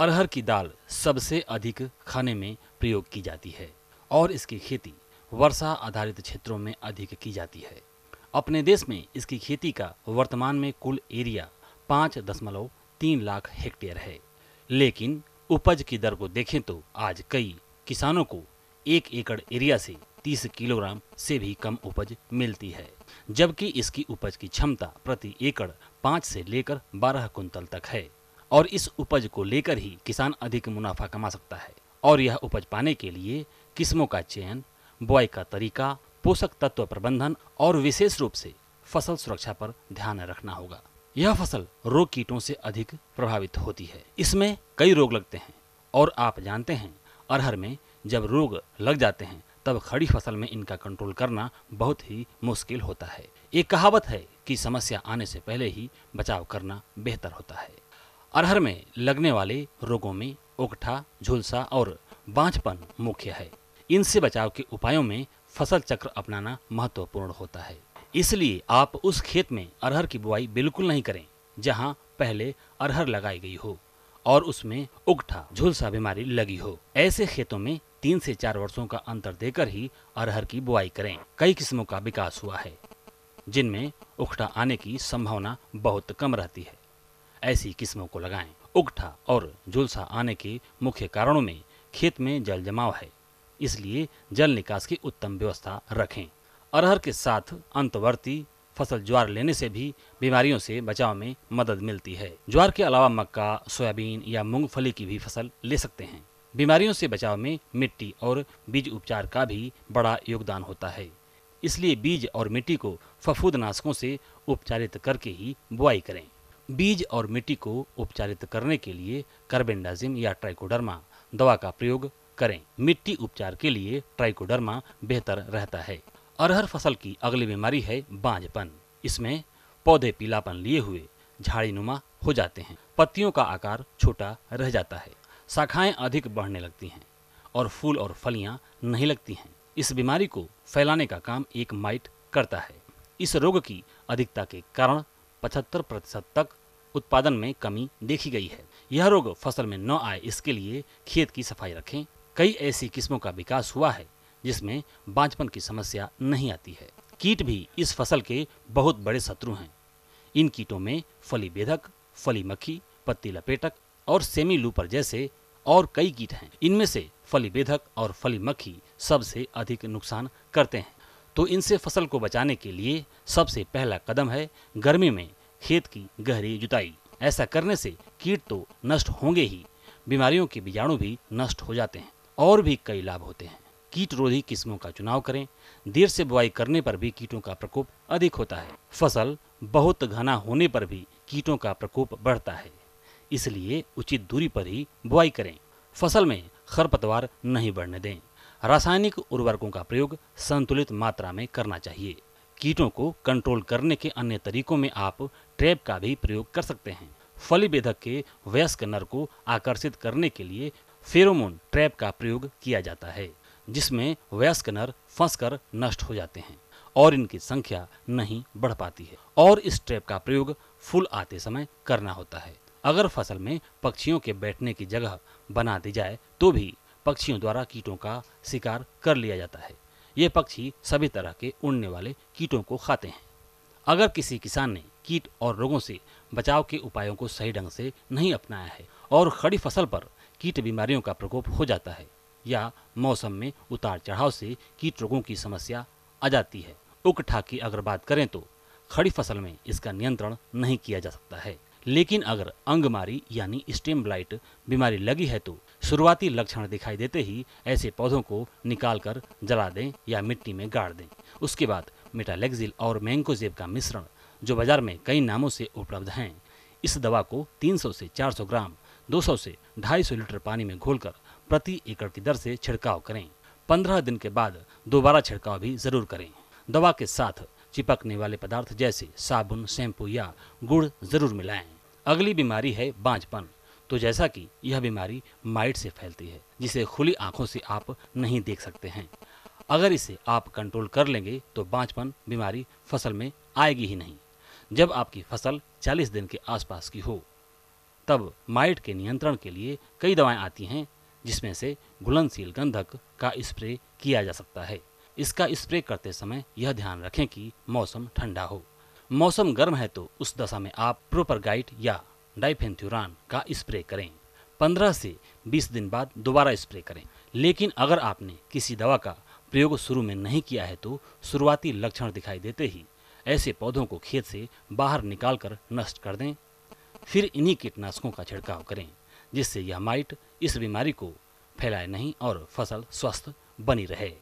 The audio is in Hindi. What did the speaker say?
अरहर की दाल सबसे अधिक खाने में प्रयोग की जाती है और इसकी खेती वर्षा आधारित क्षेत्रों में अधिक की जाती है। अपने देश में इसकी खेती का वर्तमान में कुल एरिया 5.3 लाख हेक्टेयर है। लेकिन उपज की दर को देखें तो आज कई किसानों को 1 एकड़ एरिया से 30 किलोग्राम से भी कम उपज मिलती है, जबकि इसकी उपज की क्षमता प्रति एकड़ 5 से लेकर 12 कुंतल तक है और इस उपज को लेकर ही किसान अधिक मुनाफा कमा सकता है। और यह उपज पाने के लिए किस्मों का चयन, बुआई का तरीका, पोषक तत्व प्रबंधन और विशेष रूप से फसल सुरक्षा पर ध्यान रखना होगा। यह फसल रोग कीटों से अधिक प्रभावित होती है। इसमें कई रोग लगते हैं और आप जानते हैं अरहर में जब रोग लग जाते हैं तब खड़ी फसल में इनका कंट्रोल करना बहुत ही मुश्किल होता है। एक कहावत है कि समस्या आने से पहले ही बचाव करना बेहतर होता है। अरहर में लगने वाले रोगों में ओकठा, झुलसा और बांझपन मुख्य है। इनसे बचाव के उपायों में फसल चक्र अपनाना महत्वपूर्ण होता है। इसलिए आप उस खेत में अरहर की बुआई बिल्कुल नहीं करें जहां पहले अरहर लगाई गई हो और उसमें उगठा, झुलसा बीमारी लगी हो। ऐसे खेतों में 3 से 4 वर्षों का अंतर देकर ही अरहर की बुआई करें। कई किस्मों का विकास हुआ है जिनमें उगठा आने की संभावना बहुत कम रहती है। ऐसी किस्मों को लगाएं। उगठा और झुलसा आने के मुख्य कारणों में खेत में जल जमाव है, इसलिए जल निकास की उत्तम व्यवस्था रखें। अरहर के साथ अंतवर्ती फसल ज्वार लेने से भी बीमारियों से बचाव में मदद मिलती है। ज्वार के अलावा मक्का, सोयाबीन या मूंगफली की भी फसल ले सकते हैं। बीमारियों से बचाव में मिट्टी और बीज उपचार का भी बड़ा योगदान होता है, इसलिए बीज और मिट्टी को फफूंदनाशकों से उपचारित करके ही बुआई करें। बीज और मिट्टी को उपचारित करने के लिए कार्बेंडाजिम या ट्राइकोडर्मा दवा का प्रयोग करें। मिट्टी उपचार के लिए ट्राइकोडर्मा बेहतर रहता है। अरहर फसल की अगली बीमारी है बांझपन। इसमें पौधे पीलापन लिए हुए झाड़ीनुमा हो जाते हैं, पत्तियों का आकार छोटा रह जाता है, शाखाएं अधिक बढ़ने लगती हैं और फूल और फलियां नहीं लगती हैं। इस बीमारी को फैलाने का काम एक माइट करता है। इस रोग की अधिकता के कारण 75% तक उत्पादन में कमी देखी गई है। यह रोग फसल में न आए इसके लिए खेत की सफाई रखें। कई ऐसी किस्मों का विकास हुआ है जिसमें बांझपन की समस्या नहीं आती है। कीट भी इस फसल के बहुत बड़े शत्रु हैं। इन कीटों में फली बेधक, फली मक्खी, पत्ती लपेटक और सेमी लूपर जैसे और कई कीट हैं। इनमें से फली बेधक और फली मक्खी सबसे अधिक नुकसान करते हैं। तो इनसे फसल को बचाने के लिए सबसे पहला कदम है गर्मी में खेत की गहरी जुताई। ऐसा करने से कीट तो नष्ट होंगे ही, बीमारियों के बीजाणु भी नष्ट हो जाते हैं और भी कई लाभ होते हैं। कीट रोधी किस्मों का चुनाव करें। देर से बुआई करने पर भी कीटों का प्रकोप अधिक होता है। फसल बहुत घना होने पर भी कीटों का प्रकोप बढ़ता है, इसलिए उचित दूरी पर ही बुआई करें। फसल में खरपतवार नहीं बढ़ने दें। रासायनिक उर्वरकों का प्रयोग संतुलित मात्रा में करना चाहिए। कीटों को कंट्रोल करने के अन्य तरीकों में आप ट्रैप का भी प्रयोग कर सकते हैं। फली बेधक के वयस्क नर को आकर्षित करने के लिए फेरोमोन ट्रैप का प्रयोग किया जाता है, जिसमें वयस्क नर फंसकर नष्ट हो जाते हैं और इनकी संख्या नहीं बढ़ पाती है। और इस ट्रैप का प्रयोग फूल आते समय करना होता है। अगर फसल में पक्षियों के बैठने की जगह बना दी जाए तो भी पक्षियों द्वारा कीटों का शिकार कर लिया जाता है। ये पक्षी सभी तरह के उड़ने वाले कीटों को खाते हैं। अगर किसी किसान ने कीट और रोगों से बचाव के उपायों को सही ढंग से नहीं अपनाया है और खड़ी फसल पर कीट बीमारियों का प्रकोप हो जाता है या मौसम में उतार चढ़ाव से कीट रोगों की समस्या आ जाती है। उकठा की अगर बात करें तो खड़ी फसल में इसका नियंत्रण नहीं किया जा सकता है, लेकिन अगर अंगमारी यानी स्टेम ब्लाइट बीमारी लगी है तो शुरुआती लक्षण दिखाई देते ही ऐसे पौधों को निकालकर जला दें या मिट्टी में गाड़ दें। उसके बाद मेटालेक्सिल और मैंकोजेब का मिश्रण, जो बाजार में कई नामों से उपलब्ध हैं, इस दवा को 300 से 400 ग्राम 200 से 250 लीटर पानी में घोलकर प्रति एकड़ की दर से छिड़काव करें। 15 दिन के बाद दोबारा छिड़काव भी जरूर करें। दवा के साथ चिपकने वाले पदार्थ जैसे साबुन, शैम्पू या गुड़ जरूर मिलाएं। अगली बीमारी है बांझपन। तो जैसा कि यह बीमारी माइट से फैलती है, जिसे खुली आंखों से आप नहीं देख सकते हैं। अगर इसे आप कंट्रोल कर लेंगे तो बांझपन बीमारी फसल में आएगी ही नहीं। जब आपकी फसल 40 दिन के आसपास की हो तब माइट के नियंत्रण के लिए कई दवाएं आती हैं, जिसमें से घुलनशील गंधक का स्प्रे किया जा सकता है। इसका स्प्रे करते समय यह ध्यान रखें कि मौसम ठंडा हो। मौसम गर्म है तो उस दशा में आप प्रोपरगाइट या डाइफेंथ्यूरान का स्प्रे करें। 15 से 20 दिन बाद दोबारा स्प्रे करें। लेकिन अगर आपने किसी दवा का प्रयोग शुरू में नहीं किया है तो शुरुआती लक्षण दिखाई देते ही ऐसे पौधों को खेत से बाहर निकालकर नष्ट कर दें। फिर इन्हीं कीटनाशकों का छिड़काव करें, जिससे यह माइट इस बीमारी को फैलाए नहीं और फसल स्वस्थ बनी रहे।